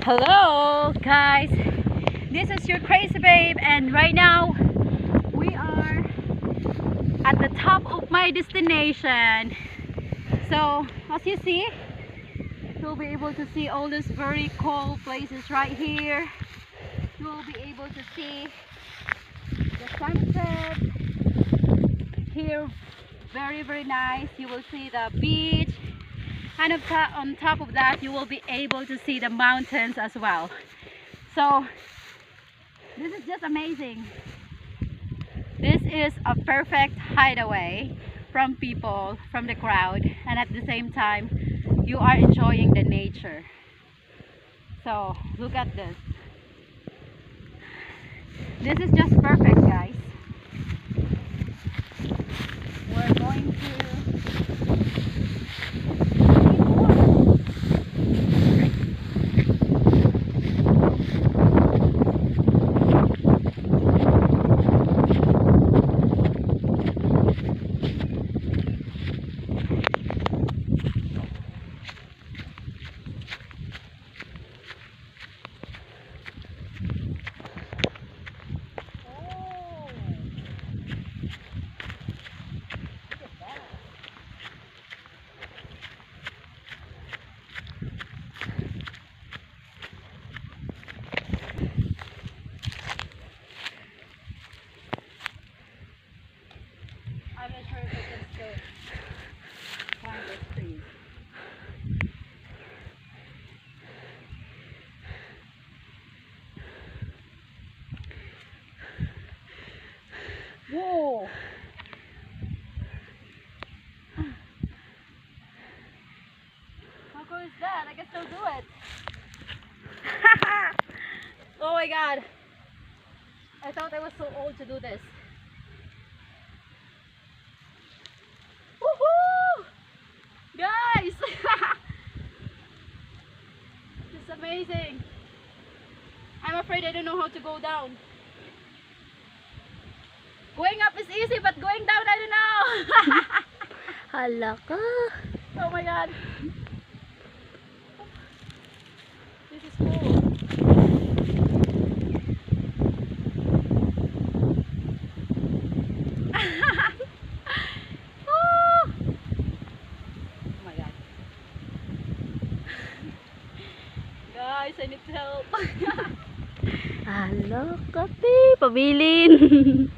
Hello guys, this is your crazy babe, and right now we are at the top of my destination. So as you see, you'll be able to see all these very cool places right here. You will be able to see the sunset here, very nice. You will see the beach, and on top of that you will be able to see the mountains as well. So this is just amazing. This is a perfect hideaway from people, from the crowd, and at the same time you are enjoying the nature. So look at this. This is just perfect, guys. We're going to I'm not sure if I can still find those trees. Whoa! How cool is that? I can still do it. Oh my god! I thought I was so old to do this. Woohoo! Guys! This is amazing. I'm afraid I don't know how to go down. Going up is easy, but going down I don't know. Hala ka. Oh my god. This is cool. Oh my god. Guys, I need help. Hala ka, te. Pabilin.